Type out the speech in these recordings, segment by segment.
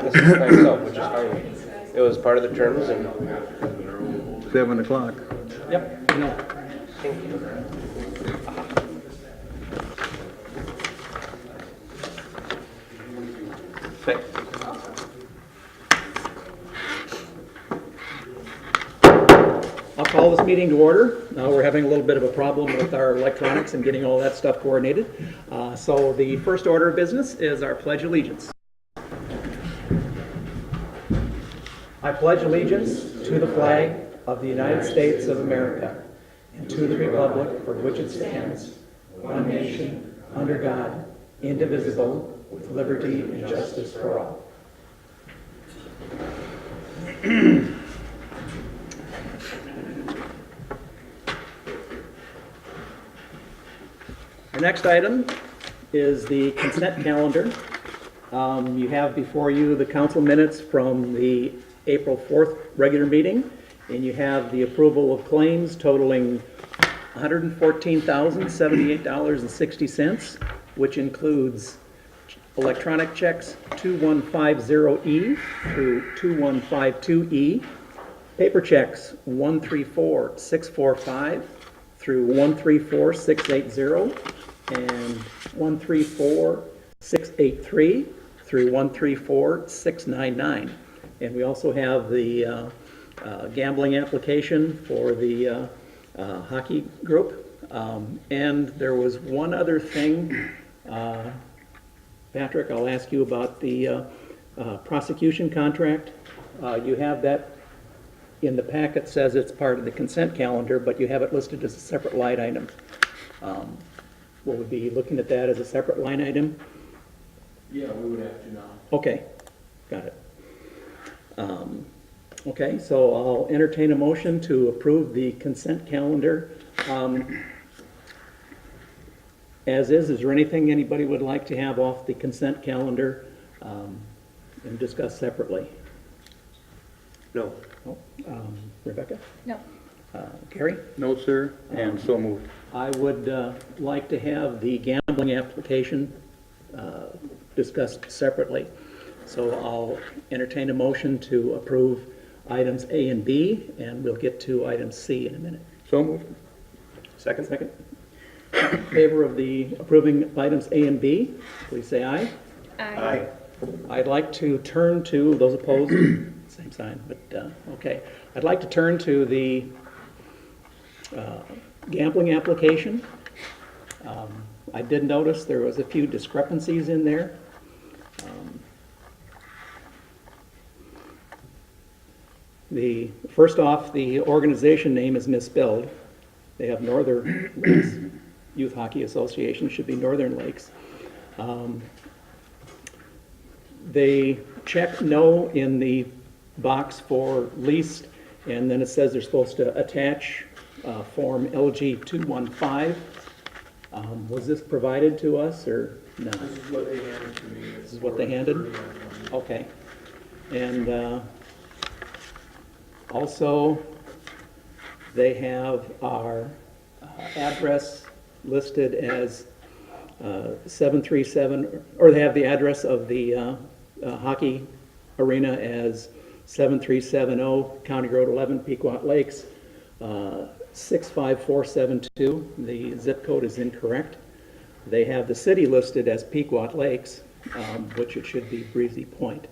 this by himself, which is fine. It was part of the terms and. 7 o'clock. Yep. No. Thank you. Okay. I'll call this meeting to order. We're having a little bit of a problem with our electronics and getting all that stuff coordinated. So the first order of business is our Pledge of Allegiance. I pledge allegiance to the flag of the United States of America and to the republic for which it stands, one nation, under God, indivisible, with liberty and justice for all. Our next item is the consent calendar. You have before you the council minutes from the April 4th regular meeting, and you have the approval of claims totaling $114,078.60, which includes electronic checks 2150E through 2152E, paper checks 134645 through 134680, and 134683 through 134699. And we also have the gambling application for the hockey group. And there was one other thing, Patrick, I'll ask you about the prosecution contract. You have that in the packet, says it's part of the consent calendar, but you have it listed as a separate line item. Will we be looking at that as a separate line item? Yeah, we would have to now. Okay, got it. Okay, so I'll entertain a motion to approve the consent calendar. As is there anything anybody would like to have off the consent calendar and discuss separately? No. Oh, Rebecca? No. Gary? No, sir, and so moved. I would like to have the gambling application discussed separately. So I'll entertain a motion to approve items A and B, and we'll get to item C in a minute. So moved. Second? Second. In favor of the approving items A and B, please say aye. Aye. I'd like to turn to, those opposed, same sign, but okay. I'd like to turn to the gambling application. I did notice there was a few discrepancies in there. First off, the organization name is misspelled. They have Northern Lakes Youth Hockey Association, should be Northern Lakes. They check no in the box for leased, and then it says they're supposed to attach form LG 215. Was this provided to us or no? This is what they handed to me. This is what they handed? Okay. And also, they have our address listed as 737, or they have the address of the hockey arena as 7370 County Road 11, Pequot Lakes, 65472. The zip code is incorrect. They have the city listed as Pequot Lakes, which it should be Breezy Point.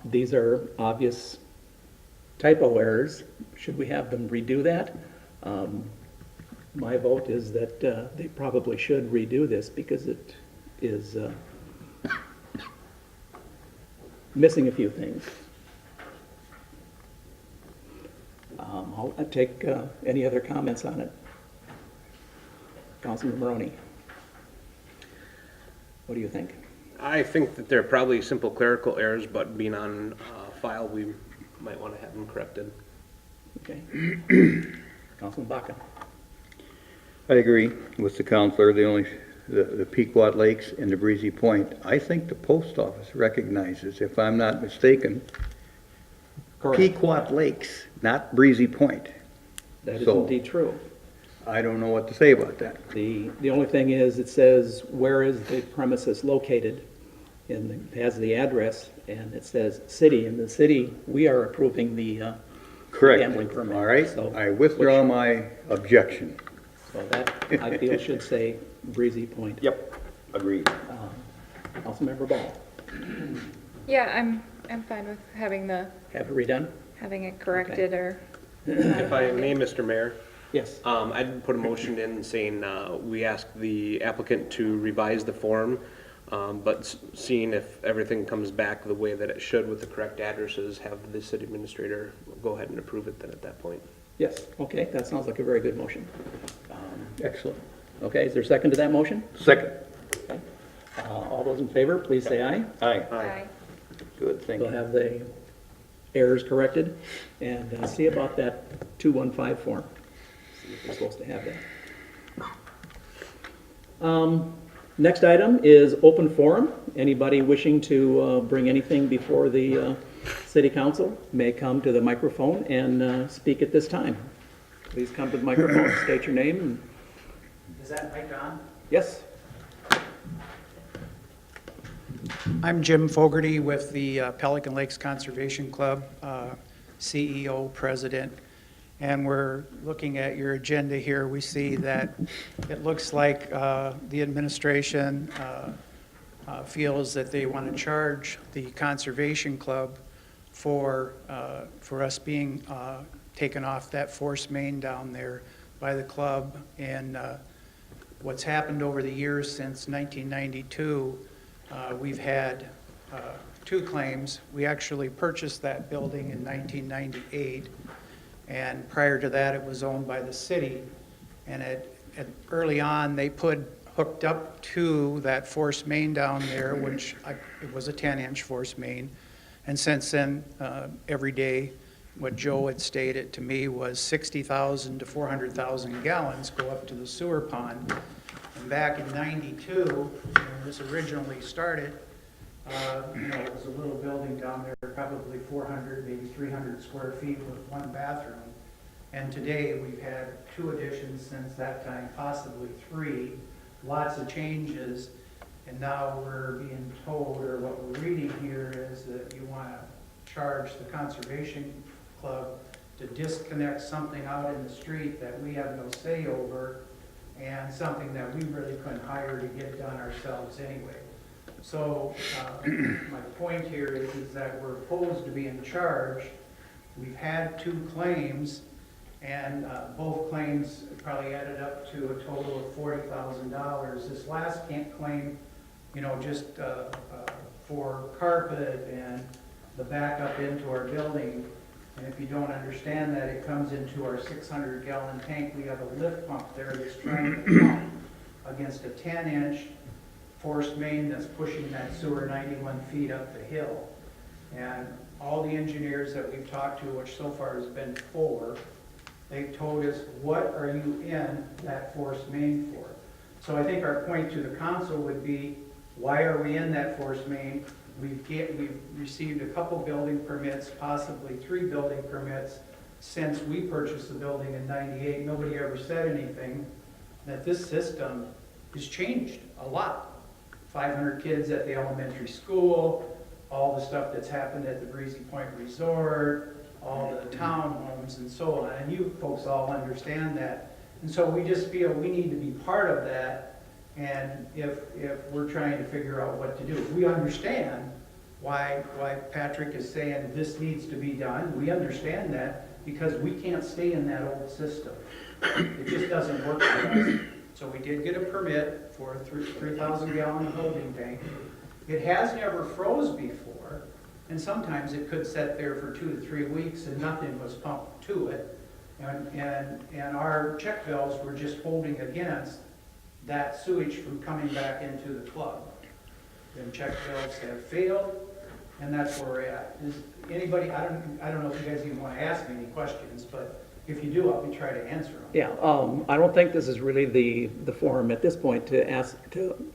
These are obvious typo errors. Should we have them redo that? My vote is that they probably should redo this because it is missing a few things. I'll take any other comments on it. Councilman Maroney, what do you think? I think that they're probably simple clerical errors, but being on file, we might want to have them corrected. Okay. Councilman Baca. I agree with the counselor. The Pequot Lakes and the Breezy Point. I think the post office recognizes, if I'm not mistaken, Correct. Pequot Lakes, not Breezy Point. That is So- indeed true. I don't know what to say about that. The only thing is, it says, where is the premises located? And it has the address, and it says city. In the city, we are approving the Correct. gambling permit. All right, So- I withdraw my objection. So that, I feel, should say Breezy Point. Yep, agreed. Councilmember Ball, Yeah, I'm fine with having have it redone? having it corrected or, If I may, Mr. Mayor, Yes. I'd put a motion in saying, we ask the applicant to revise the form, but seeing if everything comes back the way that it should with the correct addresses, have the city administrator go ahead and approve it then at that point. Yes, okay, that sounds like a very good motion. Excellent. Okay, is there a second to that motion? Second. Okay. All those in favor, please say aye. Aye. aye. Good, thank We'll you. have the errors corrected, and see about that 215 form. See if we're supposed to have that. Next item is open forum. Anybody wishing to bring anything before the city council may come to the microphone and speak at this time. Please come to the microphone, state your name, and, Is that mic on? yes, I'm Jim Fogarty with the Pelican Lakes Conservation Club, CEO, president. And we're looking at your agenda here. We see that it looks like the administration feels that they want to charge the Conservation Club for us being taken off that force main down there by the club. And what's happened over the years since 1992, we've had two claims. We actually purchased that building in 1998, and prior to that, it was owned by the city. And early on, they hooked up to that force main down there, which it was a 10-inch force main. And since then, every day, what Joe had stated to me was 60,000 to 400,000 gallons go up to the sewer pond. And back in '92, when this originally started, it was a little building down there, probably 400, maybe 300 square feet with one bathroom. And today, we've had 2 additions since that time, possibly 3, lots of changes. And now we're being told, or what we're reading here is that you want to charge the Conservation Club to disconnect something out in the street that we have no say over, and something that we really couldn't hire to get done ourselves anyway. So my point here is that we're opposed to being charged. We've had 2 claims, and both claims probably added up to a total of $40,000. This last claim, just for carpet and the backup into our building. And if you don't understand that, it comes into our 600-gallon tank. We have a lift pump there that's trying to pump against a 10-inch forced main that's pushing that sewer 91 feet up the hill. And all the engineers that we've talked to, which so far has been 4, they've told us, what are you in that forced main for? So I think our point to the council would be, why are we in that forced main? We've received a couple building permits, possibly 3 building permits, since we purchased the building in '98. Nobody ever said anything, that this system has changed a lot. 500 kids at the elementary school, all the stuff that's happened at the Breezy Point Resort, all the townhomes and so on, and you folks all understand that. And so we just feel we need to be part of that. And if we're trying to figure out what to do, we understand why Patrick is saying this needs to be done. We understand that because we can't stay in that old system. It just doesn't work for us. So we did get a permit for a 3,000-gallon holding tank. It has never froze before, and sometimes it could sit there for 2 to 3 weeks and nothing was pumped to it. And our check valves were just holding against that sewage from coming back into the club. Then check valves have failed, and that's where we're at. Is anybody, I don't know if you guys even want to ask me any questions, but if you do, I'll be trying to answer them. yeah, I don't think this is really the forum at this point to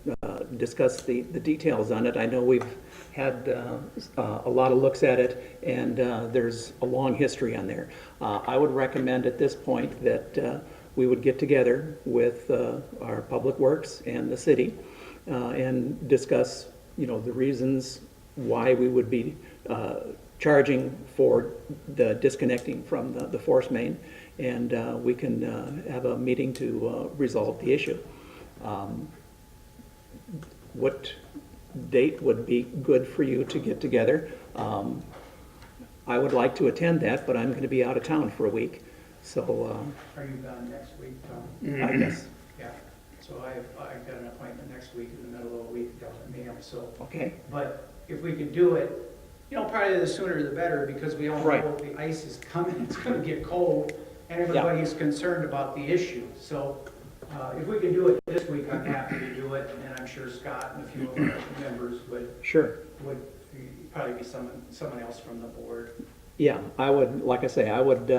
discuss the details on it. I know we've had a lot of looks at it, and there's a long history on there. I would recommend at this point that we would get together with our Public Works and the city and discuss, the reasons why we would be charging for the disconnecting from the force main, and we can have a meeting to resolve the issue. What date would be good for you to get together? I would like to attend that, but I'm going to be out of town for a week, so Are you gone next week, Tom? I guess, Yeah, so I've got an appointment next week in the middle of the week down at Mayhem, so. okay. But if we could do it, probably the sooner the better, because we all Right. know the ice is coming, it's gonna get cold, and everybody's concerned about the issue. So, if we could do it this week, I'm happy to do it, and I'm sure Scott and a few of our members Sure. would probably be someone else from the board. Yeah, I would, like I say, I would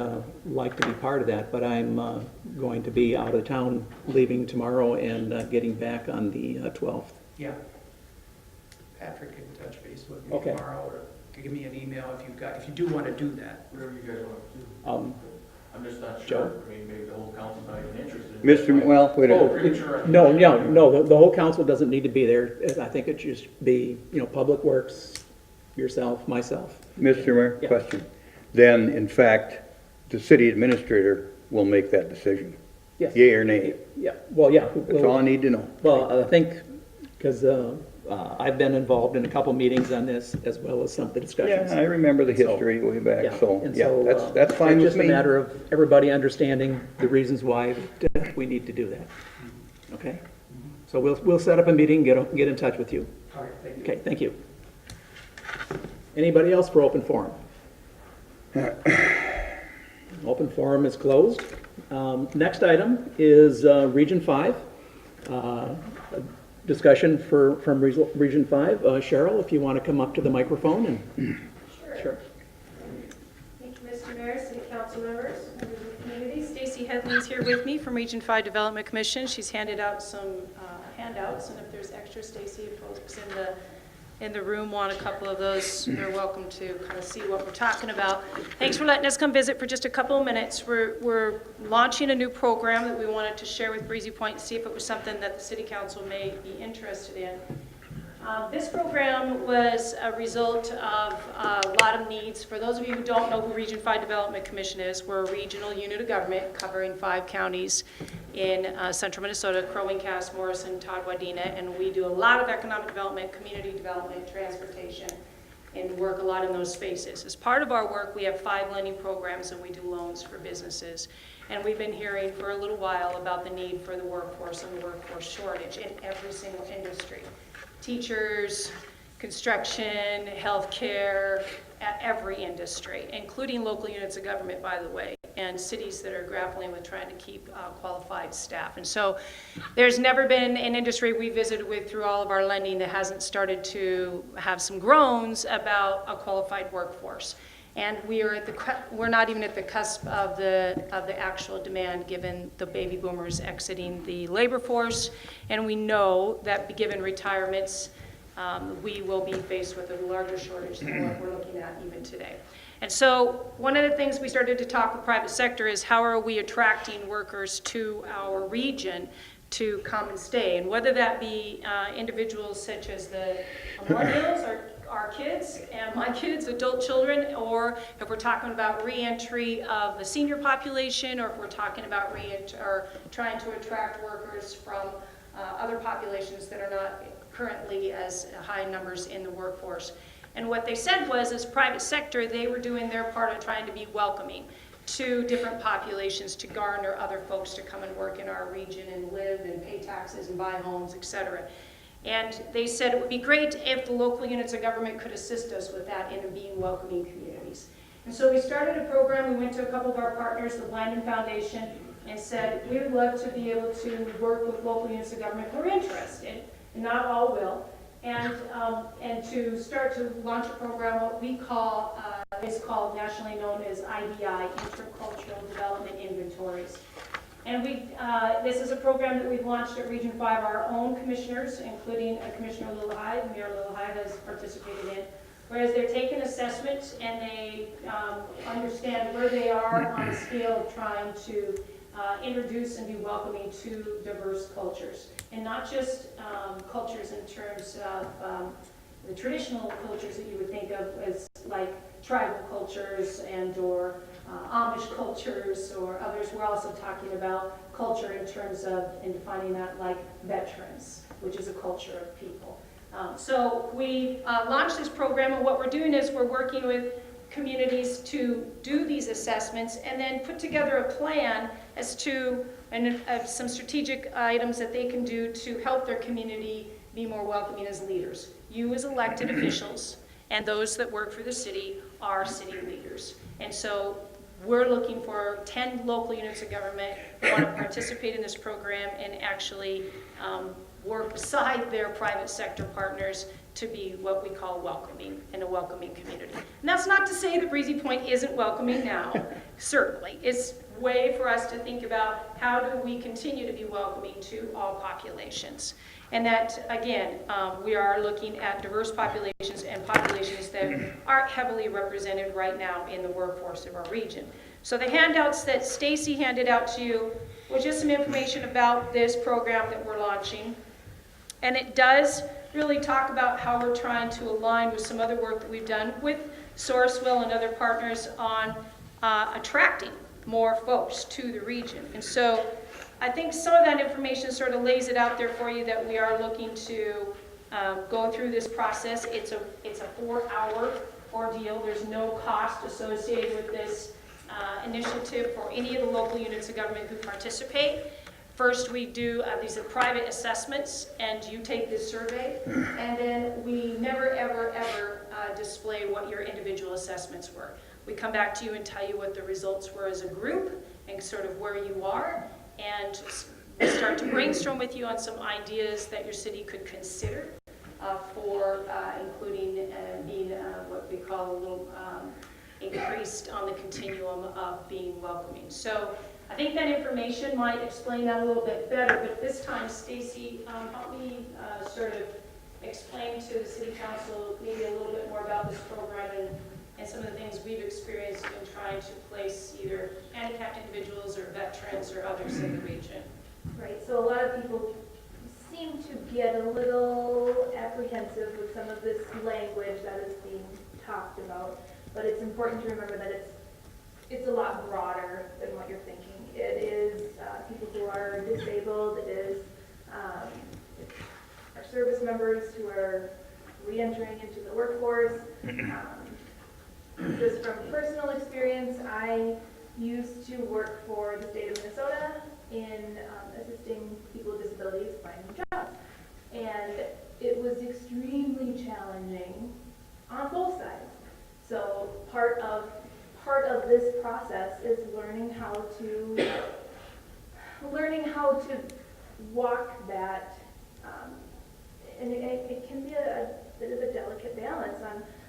like to be part of that, but I'm going to be out of town, leaving tomorrow and getting back on the 12th. Yeah. Patrick can touch base with me Okay. tomorrow, or give me an email if you do want to do that. Whatever you guys want to do. I'm just not Joe? sure. I mean, maybe the whole council's not even interested. Wait a Oh, minute. Pretty sure. No, the whole council doesn't need to be there. I think it should just be, Public Works, yourself, myself. Mr. Mayor, Yeah. question. Then, in fact, the city administrator will make that decision, Yes. yea or nay. Yeah, well, yeah. That's all I need to know. Well, I think, because I've been involved in a couple meetings on this, as well as some of the discussions. Yeah, I remember the So, history way back, Yeah, so, and yeah, so, that's fine with It's just me. a matter of everybody understanding the reasons why we need to do that. Okay? So we'll set up a meeting, get in touch with you. All right, thank you. Okay, thank you. Anybody else for open forum? Open forum is closed. Next item is Region 5. Discussion from Region 5. Cheryl, if you want to come up to the microphone and. Sure. Thank you, Mr. Mayor, City Council members, members of the community. Stacy Headley's here with me from Region 5 Development Commission. She's handed out some handouts, and if there's extra, Stacy, if folks in the room want a couple of those, they're welcome to kind of see what we're talking about. Thanks for letting us come visit for just a couple of minutes. We're launching a new program that we wanted to share with Breezy Point and see if it was something that the City Council may be interested in. This program was a result of a lot of needs. For those of you who don't know who Region 5 Development Commission is, we're a regional unit of government covering 5 counties in central Minnesota: Crow Wing, Cass, Morrison, Todd, Wadena, and we do a lot of economic development, community development, transportation, and work a lot in those spaces. As part of our work, we have 5 lending programs, and we do loans for businesses. And we've been hearing for a little while about the need for the workforce and the workforce shortage in every single industry. Teachers, construction, healthcare, every industry, including local units of government, by the way, and cities that are grappling with trying to keep qualified staff. And so there's never been an industry we visited with through all of our lending that hasn't started to have some groans about a qualified workforce. And we're not even at the cusp of the actual demand, given the baby boomers exiting the labor force. And we know that given retirements, we will be faced with a larger shortage than what we're looking at even today. And so one of the things we started to talk with private sector is how are we attracting workers to our region to come and stay? And whether that be individuals such as the millennials or our kids and my kids, adult children, or if we're talking about reentry of the senior population, or if we're talking about trying to attract workers from other populations that are not currently as high numbers in the workforce. And what they said was, as private sector, they were doing their part of trying to be welcoming to different populations, to garner other folks to come and work in our region and live and pay taxes and buy homes, etc. And they said it would be great if the local units of government could assist us with that in being welcoming communities. And so we started a program. We went to a couple of our partners, the Blindon Foundation, and said we would love to be able to work with local units of government who are interested, and not all will, and to start to launch a program what we call is called nationally known as IDI, Intercultural Development Inventories. And this is a program that we've launched at Region 5. Our own commissioners, including Commissioner Lillehei, Mayor Lillehei has participated in, whereas they're taking assessment and they understand where they are on the scale of trying to introduce and be welcoming to diverse cultures. And not just cultures in terms of the traditional cultures that you would think of as like tribal cultures and or Amish cultures or others. We're also talking about culture in terms of, and defining that like veterans, which is a culture of people. So we launched this program, and what we're doing is we're working with communities to do these assessments and then put together a plan as to some strategic items that they can do to help their community be more welcoming as leaders. You as elected officials and those that work for the city are city leaders. And so we're looking for 10 local units of government who want to participate in this program and actually work beside their private sector partners to be what we call welcoming, in a welcoming community. And that's not to say that Breezy Point isn't welcoming now, certainly. It's a way for us to think about how do we continue to be welcoming to all populations. And that, again, we are looking at diverse populations and populations that aren't heavily represented right now in the workforce of our region. So the handouts that Stacy handed out to you was just some information about this program that we're launching. And it does really talk about how we're trying to align with some other work that we've done with Sourcewell and other partners on attracting more folks to the region. And so I think some of that information sort of lays it out there for you that we are looking to go through this process. It's a 4-hour ordeal. There's no cost associated with this initiative for any of the local units of government who participate. First, we do these are private assessments, and you take this survey, and then we never, ever, ever display what your individual assessments were. We come back to you and tell you what the results were as a group and sort of where you are, and we start to brainstorm with you on some ideas that your city could consider for including being what we call a little increased on the continuum of being welcoming. So I think that information might explain that a little bit better, but this time, Stacy, help me sort of explain to the City Council maybe a little bit more about this program and some of the things we've experienced in trying to place either handicapped individuals or veterans or others in the region. Right, so a lot of people seem to get a little apprehensive with some of this language that is being talked about, but it's important to remember that it's a lot broader than what you're thinking. It is people who are disabled, it is our service members who are re-entering into the workforce. Just from personal experience, I used to work for the state of Minnesota in assisting people with disabilities finding jobs. And it was extremely challenging on both sides. So part of this process is learning how to walk that, and it can be a bit of a delicate balance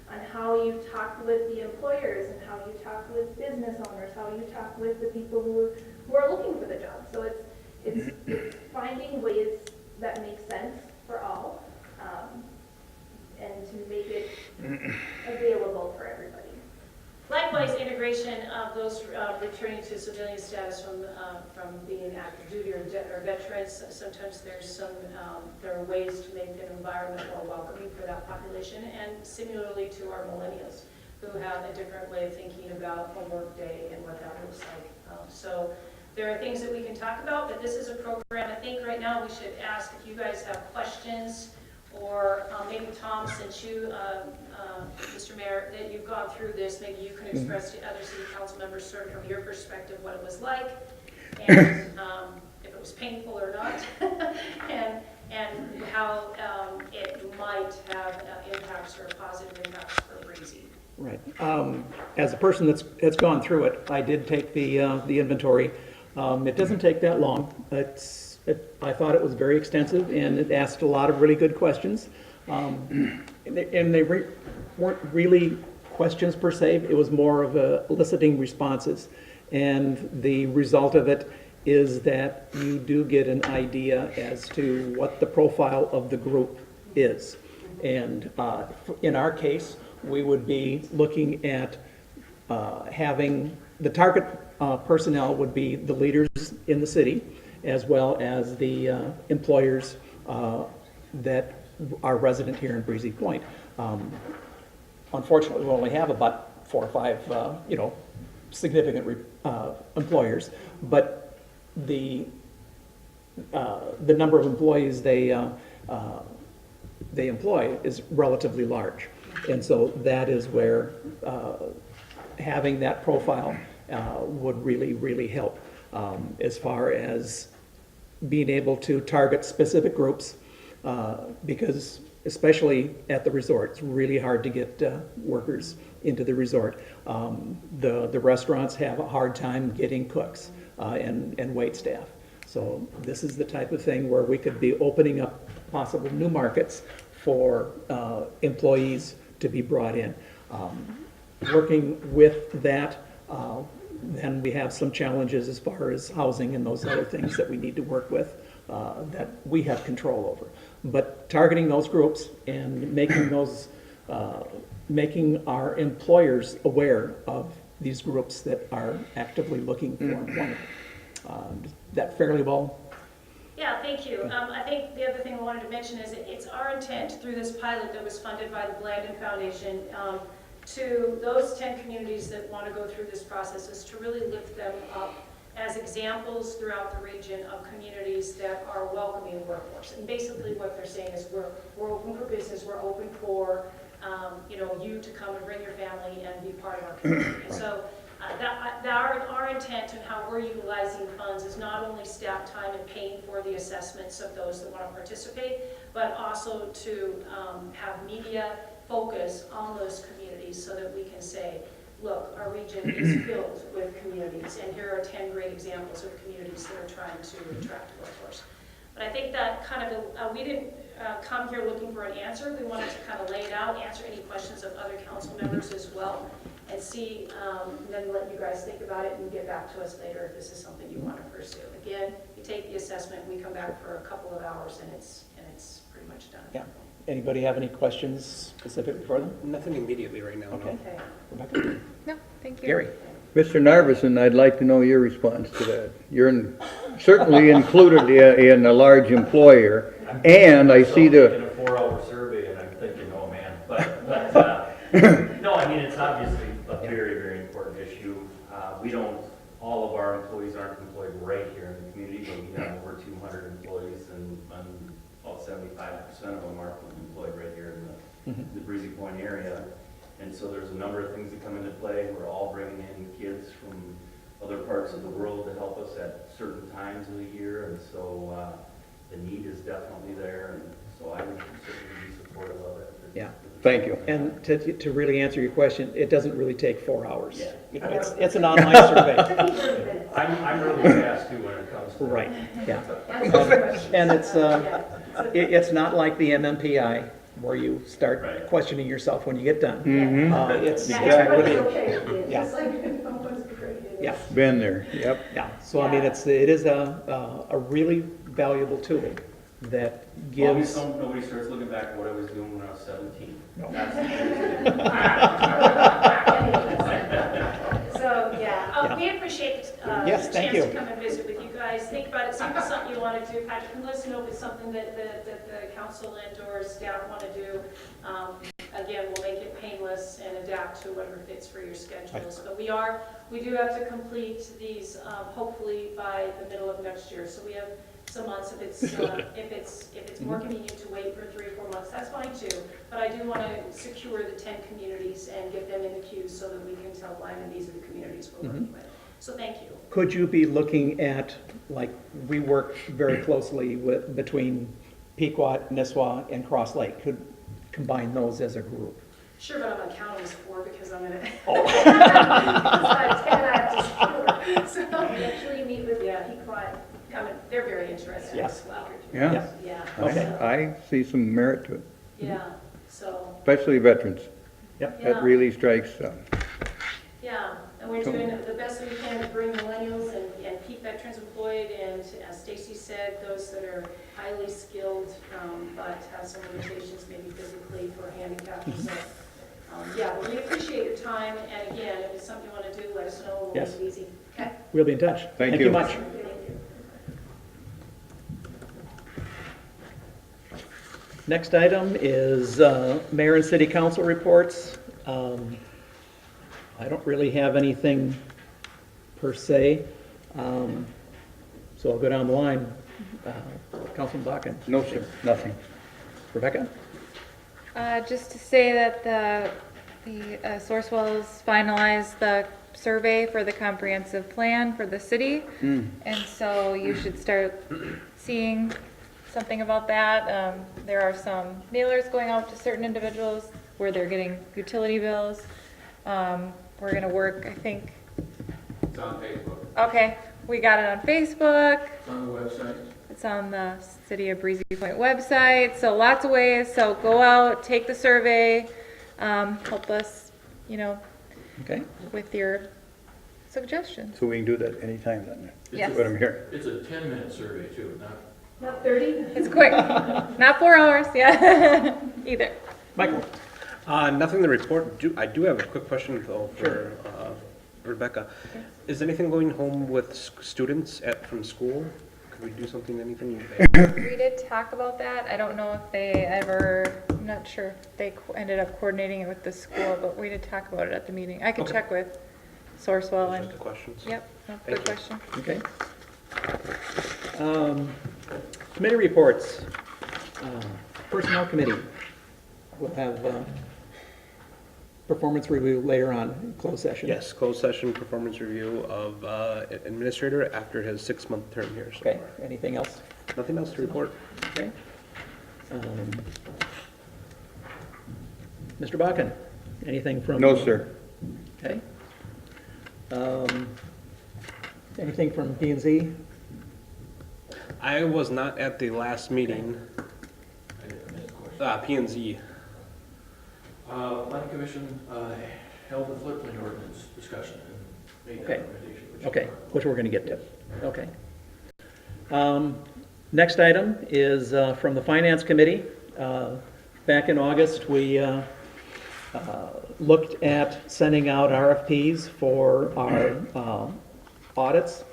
on how you talk with the employers and how you talk with business owners, how you talk with the people who are looking for the job. So it's finding ways that make sense for all, and to make it available for everybody. Likewise, integration of those returning to civilian status from being active duty or veterans. Sometimes there are ways to make the environment more welcoming for that population, and similarly to our millennials who have a different way of thinking about a work day and what that looks like. So there are things that we can talk about, but this is a program. I think right now we should ask if you guys have questions, or maybe Tom, since you, Mr. Mayor, that you've gone through this, maybe you can express to other city council members sort of from your perspective what it was like, and if it was painful or not, and how it might have impacts or positive impacts for Breezy. Right. As a person that's gone through it, I did take the inventory. It doesn't take that long. I thought it was very extensive, and it asked a lot of really good questions. And they weren't really questions per se. It was more of eliciting responses. And the result of it is that you do get an idea as to what the profile of the group is. And in our case, we would be looking at having the target personnel would be the leaders in the city, as well as the employers that are resident here in Breezy Point. Unfortunately, we only have about 4 or 5, significant employers, but the number of employees they employ is relatively large. And so that is where having that profile would really, really help as far as being able to target specific groups, because especially at the resort, it's really hard to get workers into the resort. The restaurants have a hard time getting cooks and wait staff. So this is the type of thing where we could be opening up possible new markets for employees to be brought in. Working with that, then we have some challenges as far as housing and those other things that we need to work with that we have control over. But targeting those groups and making those, making our employers aware of these groups that are actively looking for employment. Is that fairly well? Yeah, thank you. I think the other thing I wanted to mention is it's our intent through this pilot that was funded by the Blandon Foundation to those 10 communities that want to go through this process is to really lift them up as examples throughout the region of communities that are welcoming the workforce. And basically what they're saying is we're open for business, we're open for you to come and bring your family and be part of our community. And so our intent and how we're utilizing funds is not only staff time and paying for the assessments of those that want to participate, but also to have media focus on those communities so that we can say, look, our region is filled with communities, and here are 10 great examples of communities that are trying to attract workforce. But I think that kind of, we didn't come here looking for an answer. We wanted to kind of lay it out, answer any questions of other council members as well, and see, and then let you guys think about it and get back to us later if this is something you want to pursue. Again, you take the assessment, we come back for a couple of hours, and it's pretty much done. Yeah. Anybody have any questions specifically for them? Nothing immediately right now, Okay. Okay. Rebecca? No, thank you. Gary? Mr. Narveson, I'd like to know your response to that. You're certainly included in a large employer, and I see In the, a 4-hour survey, and I'm thinking, oh man, no, I mean, it's obviously a very, very important issue. All of our employees aren't employed right here in the community, but we have over 200 employees, and about 75% of them are employed right here in the Breezy Point area. And so there's a number of things that come into play. We're all bringing in kids from other parts of the world to help us at certain times of the year, and so the need is definitely there, and so I would certainly be supportive of it. Yeah. thank you. And to really answer your question, it doesn't really take 4 hours. Yeah. You know, it's an online survey. I'm really fast too when it comes to Right, yeah. That's And it's not like the MMPI where you start Right. questioning yourself when you get done. It's everybody's really, okay with it, Yeah. just like no one's great. yeah, Been there, yep. yeah. So I mean, it is a really valuable tool that gives. Nobody starts looking back at what I was doing when I was 17. No. That's So, yeah, we appreciate Yes, the thank chance you. to come and visit with you guys. Think about it, see if it's something you want to do, Patrick, and let us know if it's something that the council and or staff want to do. Again, we'll make it painless and adapt to whatever fits for your schedules. But we do have to complete these hopefully by the middle of next year. So we have some months. If it's more convenient to wait for 3 or 4 months, that's fine too. But I do want to secure the 10 communities and get them in the queue so that we can tell Lyman these are the communities we're working with. So thank you. Could you be looking at, like, we work very closely between Pequot, Nisswa, and Cross Lake. Could combine those as a group? Sure, but I'm not counting as 4 because I'm going to. So We actually meet with Pequot. they're very interested Yes. as well. Yeah. Yeah. Okay. I see some merit to it, Yeah. So. especially veterans. Yep. That really strikes, Yeah, and we're doing the best we can to bring millennials and keep veterans employed, and as Stacy said, those that are highly skilled but have some limitations, maybe physically for handicapped. So, yeah, well, we appreciate your time, and again, if it's something you want to do, let us know. We'll Yes. make it easy. Okay? We'll be in touch. Thank you you. much. Thank you. Next item is mayor and city council reports. I don't really have anything per se, so I'll go down the line. Councilman Bakken. No, sir, nothing. Rebecca? Just to say that the Sourcewell's finalized the survey for the comprehensive plan for the city. And so you should start seeing something about that. There are some mailers going out to certain individuals where they're getting utility bills. We're gonna work, I think. It's on Facebook. Okay, we got it on Facebook. It's on the website. It's on the City of Breezy Point website, so lots of ways. So go out, take the survey, help us, Okay. with your suggestions. So we can do that anytime then? Yes. That's what I'm hearing. It's a 10-minute survey too, not Not 30? It's quick, not 4 hours, yeah, either. Michael? Nothing to report. I do have a quick question though for Rebecca. Is anything going home with students from school? Could we do something, anything? We did talk about that. I don't know if they ever, I'm not sure if they ended up coordinating it with the school, but we did talk about it at the meeting. I can Okay. check with Sourcewell Just and, the questions. yep, no, Thank good you. question. Okay. Committee reports. Personnel Committee. We'll have performance review later on in closed session. Yes, closed session performance review of administrator after his 6-month term here. So Okay, anything else? nothing else to report. Okay. Mr. Bakken, anything from? No, sir. Okay. Anything from P and Z? I was not at the last meeting. I didn't miss a question. P&Z. Planning Commission held the floodplain ordinance discussion and made Okay. that recommendation. which Okay, which we're going to get to. Okay. Next item is from the Finance Committee. Back in August, we looked at sending out RFPs for our audits.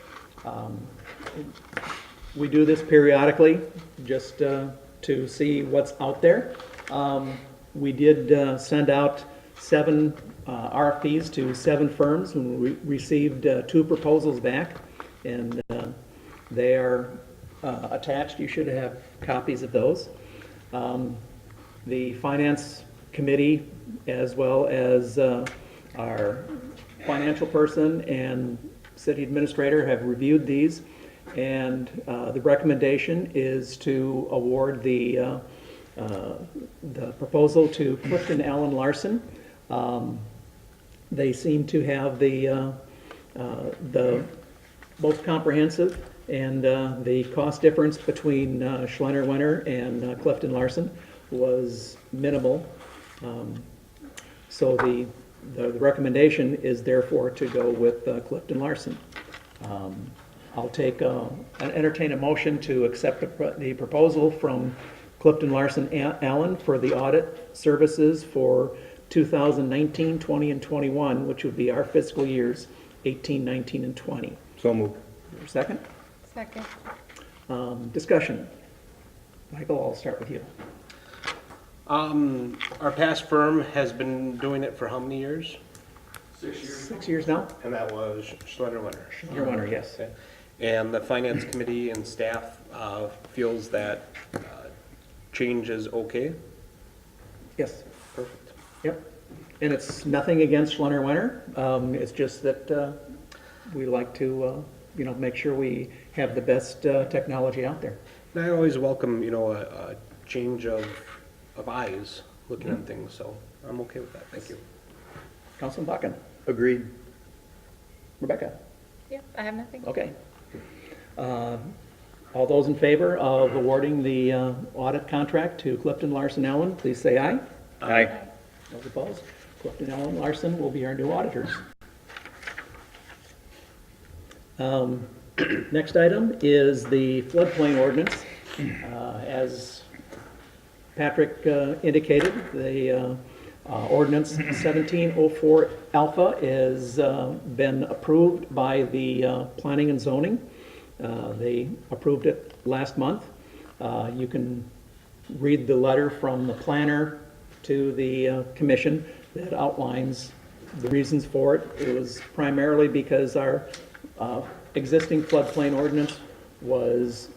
We do this periodically, just to see what's out there. We did send out 7 RFPs to 7 firms, and we received 2 proposals back, and they are attached. You should have copies of those. The Finance Committee, as well as our financial person and city administrator, have reviewed these, and the recommendation is to award the proposal to Clifton Allen Larson. They seem to have the most comprehensive, and the cost difference between Schlenner Winter and Clifton Larson was minimal. So the recommendation is therefore to go with Clifton Larson. I'll entertain a motion to accept the proposal from Clifton Larson Allen for the audit services for 2019, 20, and 21, which would be our fiscal years 18, 19, and 20. So moved. Second? Second. Discussion. Michael, I'll start with you. Our past firm has been doing it for how many years? 6 years. 6 years now? And that was Schlenner Winter. Your honor, yes. Okay. And the finance committee and staff feels that change is okay? Yes. Perfect. Yep. And it's nothing against Schlenner Winter. It's just that we like to, make sure we have the best technology out there. And I always welcome, a change of eyes looking at things, so I'm okay with that. Thank you. Councilman Bakken. Agreed. Rebecca. Yeah, I have nothing. Okay. All those in favor of awarding the audit contract to Clifton Larson Allen, please say aye. Aye. Those opposed? Clifton Allen Larson will be our new auditors. Next item is the floodplain ordinance. As Patrick indicated, the ordinance 1704 Alpha has been approved by the Planning and Zoning. They approved it last month. You can read the letter from the planner to the commission that outlines the reasons for it. It was primarily because our existing floodplain ordinance was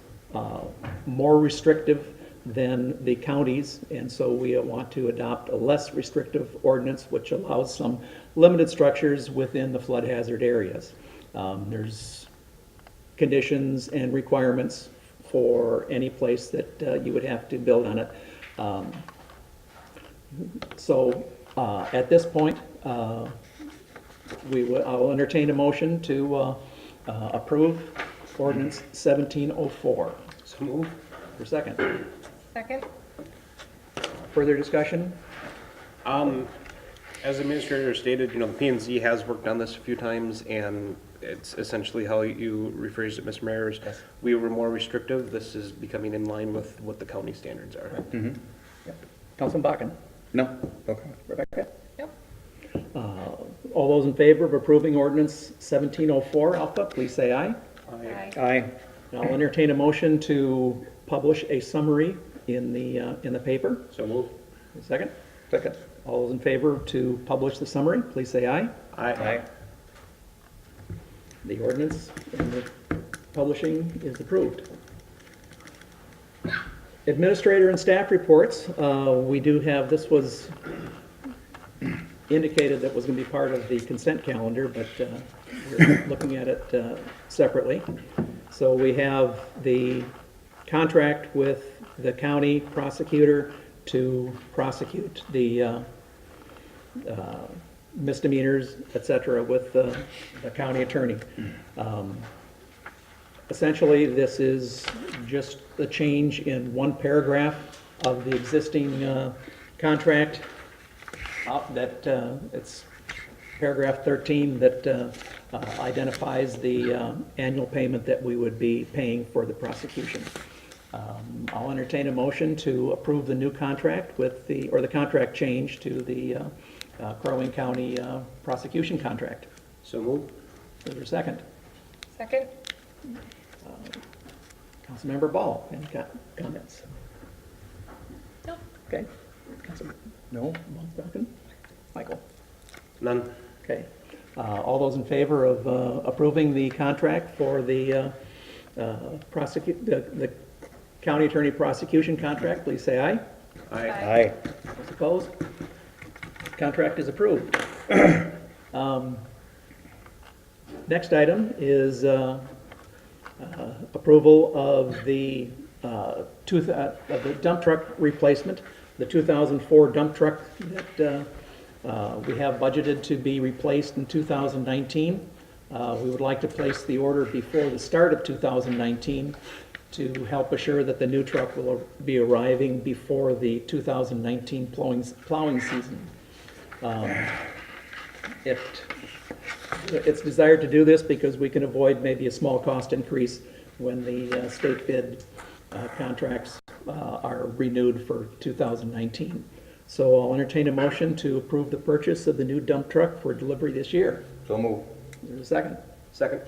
more restrictive than the counties, and so we want to adopt a less restrictive ordinance which allows some limited structures within the flood hazard areas. There's conditions and requirements for any place that you would have to build on it. At this point, I'll entertain a motion to approve ordinance 1704. So move. For second. Second? Further discussion? As the administrator stated, the P and Z has worked on this a few times, and it's essentially how you rephrased it, Mr. Mayor. Yes. We were more restrictive. This is becoming in line with what the county standards are. Councilman Bakken? No? Okay. Rebecca? Yep. All those in favor of approving ordinance 1704, Alpha, please say aye. Aye. Aye. I'll entertain a motion to publish a summary in the paper. So move. Second? Second. All those in favor to publish the summary, please say aye. Aye. The ordinance and the publishing is approved. Administrator and staff reports, we do have, this was indicated that was going to be part of the consent calendar, but we're looking at it separately. So we have the contract with the county prosecutor to prosecute the misdemeanors, et cetera, with the county attorney. Essentially, this is just a change in one paragraph of the existing contract. It's paragraph 13 that identifies the annual payment that we would be paying for the prosecution. I'll entertain a motion to approve the new contract with the contract change to the Crow Wing County prosecution contract. So move. Is there a second? Second? Councilmember Ball, any comments? No. Okay. Councilmember No? Duncan? Michael? None. Okay. All those in favor of approving the contract for the the county attorney prosecution contract, please say aye. Aye. Aye. Those opposed? Contract is approved. Next item is approval of the dump truck replacement, the 2004 dump truck that we have budgeted to be replaced in 2019. We would like to place the order before the start of 2019 to help assure that the new truck will be arriving before the 2019 plowing season. It's desired to do this because we can avoid maybe a small cost increase when the state bid contracts are renewed for 2019. So I'll entertain a motion to approve the purchase of the new dump truck for delivery this year. So move. Is there a second? Second.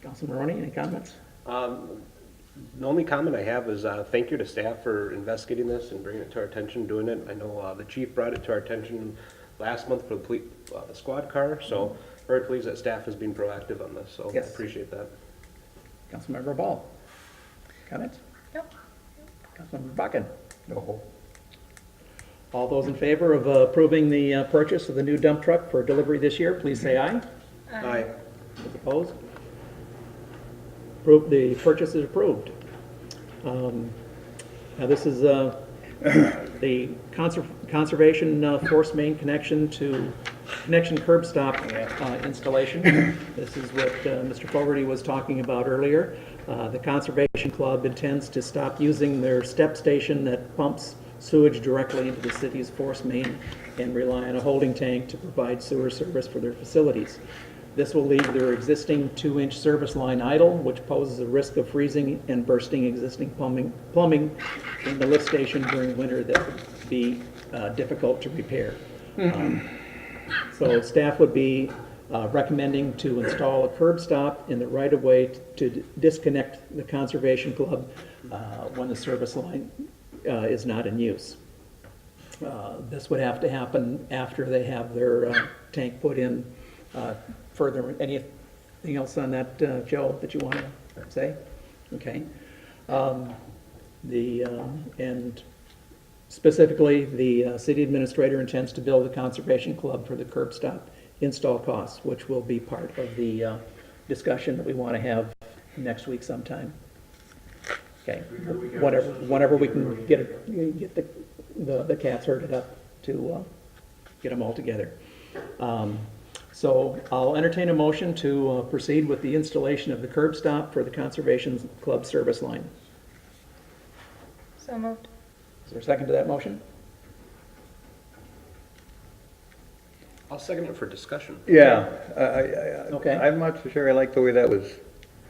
Councilman Maroney, any comments? The only comment I have is thank you to staff for investigating this and bringing it to our attention, doing it. I know the chief brought it to our attention last month for the squad car, so very pleased that staff has been proactive on this, so I Yes. appreciate that. Councilmember Ball, comments? No. Councilmember Bakken? No. All those in favor of approving the purchase of the new dump truck for delivery this year, please say aye. Aye. Those opposed? The purchase is approved. Now this is the conservation force main connection curb stop installation. This is what Mr. Fogarty was talking about earlier. The Conservation Club intends to stop using their step station that pumps sewage directly into the city's force main and rely on a holding tank to provide sewer service for their facilities. This will leave their existing 2-inch service line idle, which poses a risk of freezing and bursting existing plumbing in the lift station during winter that would be difficult to repair. So staff would be recommending to install a curb stop in the right-of-way to disconnect the Conservation Club when the service line is not in use. This would have to happen after they have their tank put in. Further, anything else on that, Joe, that you want to say? Okay. And specifically, the city administrator intends to bill the Conservation Club for the curb stop install costs, which will be part of the discussion that we want to have next week sometime. Okay, whenever we can get the cats herded up to get them all together. So I'll entertain a motion to proceed with the installation of the curb stop for the Conservation Club service line. So moved. Is there a second to that motion? I'll second it for discussion. Yeah, Okay. I'm not so sure I like the way that was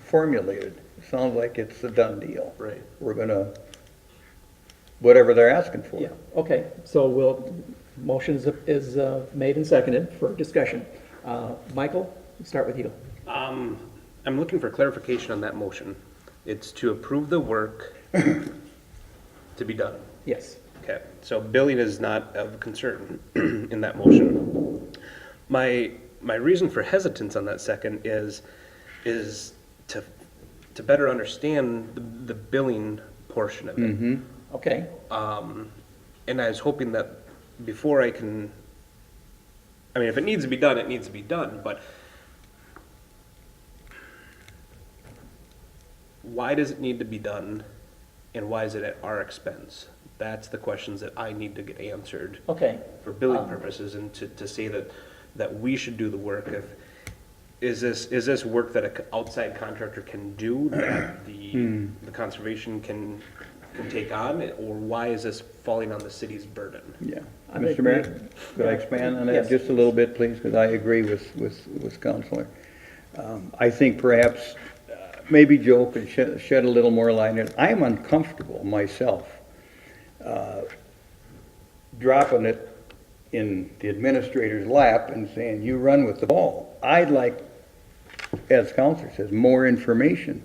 formulated. It sounds like it's a done deal. Right. We're gonna, whatever they're asking for. Yeah, okay, so motion is made and seconded for discussion. Michael, we'll start with you. I'm looking for clarification on that motion. It's to approve the work to be done. Yes. Okay, so billing is not of concern in that motion. My reason for hesitance on that second is to better understand the billing portion of it. Okay, And I was hoping that before I can, I mean, if it needs to be done, it needs to be done, but why does it need to be done, and why is it at our expense? That's the questions that I need to get answered okay. for billing purposes, and to say that we should do the work. Is this work that an outside contractor can do, that the conservation can take on, or why is this falling on the city's burden? Yeah. I Mr. think Mayor, could I expand on that Yes. just a little bit, please? Because I agree with Counselor. I think perhaps, maybe Joe could shed a little more light on it. I'm uncomfortable myself dropping it in the administrator's lap and saying, you run with the ball. I'd like, as Counselor says, more information,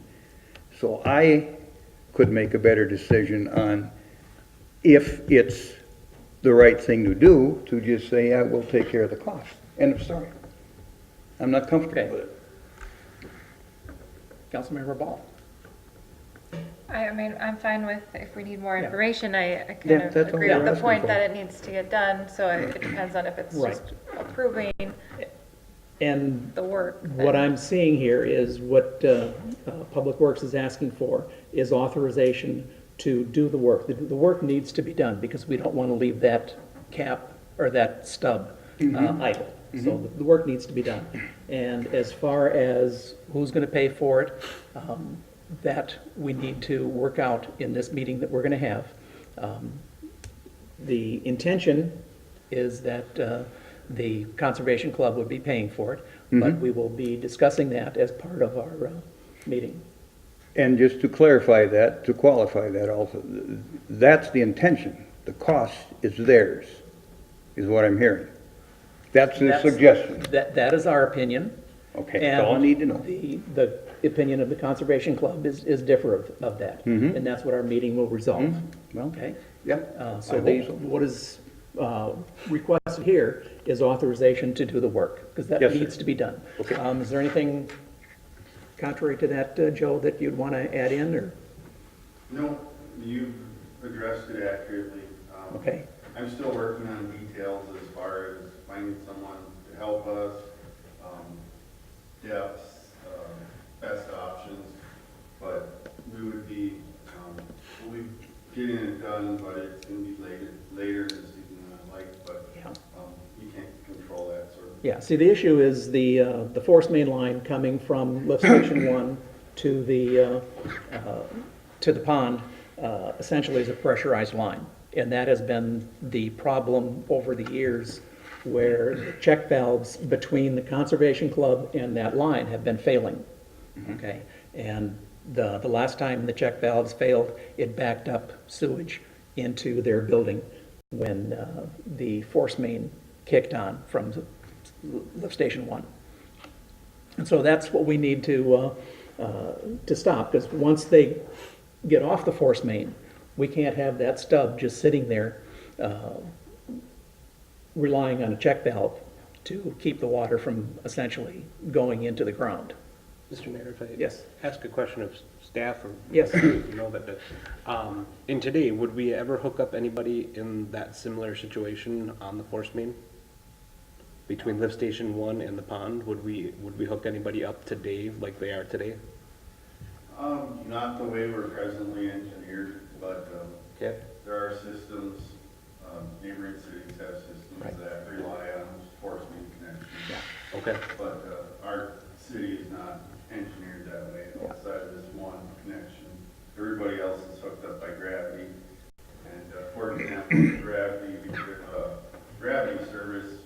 so I could make a better decision on if it's the right thing to do, to just say, yeah, we'll take care of the cost. End of story. I'm not comfortable Okay. with it. Councilmember Ball. I mean, I'm fine with, if we need more Yeah. information, I Yeah, kind of that's all agree we're with the asking point for. that it needs to get done, so it depends on if it's Right. just approving And the work. what then- I'm seeing here is what Public Works is asking for is authorization to do the work. The work needs to be done because we don't want to leave that cap or that stub idle. So the work needs to be done. And as far as who's going to pay for it, that we need to work out in this meeting that we're going to have. The intention is that the Conservation Club would be paying for it, but we will be discussing that as part of our meeting. And just to clarify that, to qualify that also, that's the intention. The cost is theirs, is what I'm hearing. That's the suggestion. That is our opinion. Okay, that's all I need to know. The opinion of the Conservation Club is differ of that, and that's what our meeting will resolve. Well, Okay? yeah, So I hope so. what is requested here is authorization to do the work, because that Yes, sir. needs to be done. Okay. Is there anything contrary to that, Joe, that you'd want to add in, or, No, you've addressed it accurately. okay? I'm still working on details as far as finding someone to help us, depths, best options, but we would be, we'll be getting it done, but it's gonna be later this evening than I'd like, but, Yeah. you can't control that sort of. Yeah, see, the issue is the force main line coming from lift station 1 to the pond, essentially is a pressurized line. And that has been the problem over the years, where the check valves between the Conservation Club and that line have been failing. Okay, and the last time the check valves failed, it backed up sewage into their building when the force main kicked on from lift station 1. And so that's what we need to stop, because once they get off the force main, We can't have that stub just sitting there, relying on a check valve to keep the water from essentially going into the ground. Mr. Mayor, if I Yes. ask a question of staff or Yes. you know that, in today, would we ever hook up anybody in that similar situation on the force main? Between lift station 1 and the pond, would we hook anybody up today like they are today? Not the way we're presently engineered, but, Okay. there are systems, neighboring cities have systems Right. that rely on force main connections. Okay. But, our city is not engineered that way outside of this one connection. Everybody else is hooked up by gravity. And, for example, gravity, gravity service,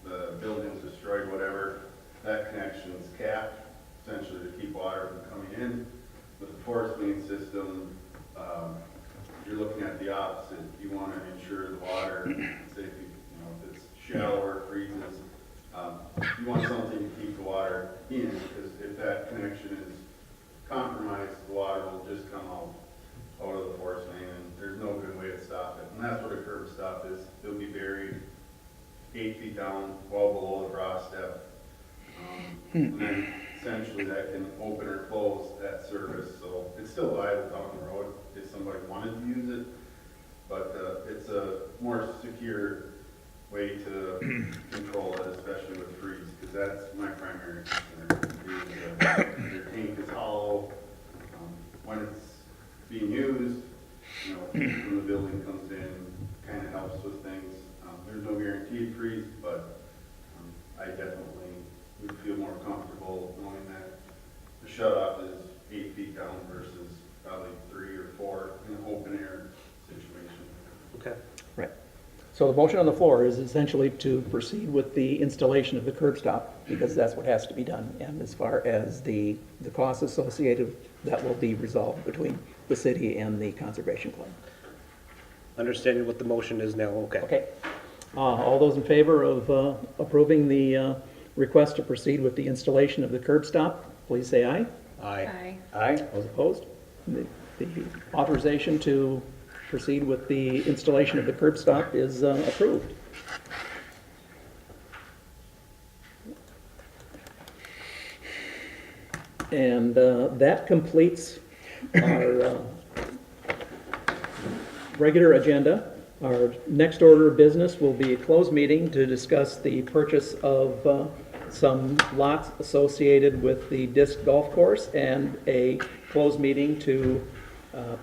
the building's destroyed, whatever, that connection's capped, essentially to keep water from coming in. With the force main system, you're looking at the opposite. You want to ensure the water, say if if it's shallow or freezes, you want something to keep the water in, because if that connection is compromised, the water will just come out of the force main, and there's no good way to stop it. And that's what a curb stop is. It'll be buried 8 feet down, well below the frost depth. And then essentially that can open or close that service, so it's still viable down the road if somebody wanted to use it, but it's a more secure way to control it, especially with freeze, because that's my primary concern. Is, your tank is hollow. When it's being used, when the building comes in, kind of helps with things. There's no guaranteed freeze, but I definitely would feel more comfortable knowing that the shut-off is 8 feet down versus probably 3 or 4 in an open air situation. Okay. Right. So the motion on the floor is essentially to proceed with the installation of the curb stop, because that's what has to be done. And as far as the costs associated, that will be resolved between the city and the Conservation Club. Understanding what the motion is now, okay. Okay. All those in favor of approving the request to proceed with the installation of the curb stop, please say aye. Aye. Aye. Those opposed? The authorization to proceed with the installation of the curb stop is approved. And that completes our regular agenda. Our next order of business will be a closed meeting to discuss the purchase of some lots associated with the disc golf course, and a closed meeting to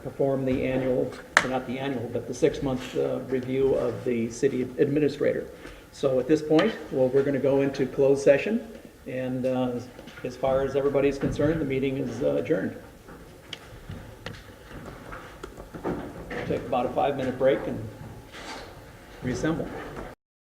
perform the annual, or not the annual, but the 6-month review of the city administrator. So at this point, well, we're going to go into closed session, and as far as everybody's concerned, the meeting is adjourned. We'll take about a 5-minute break and reassemble.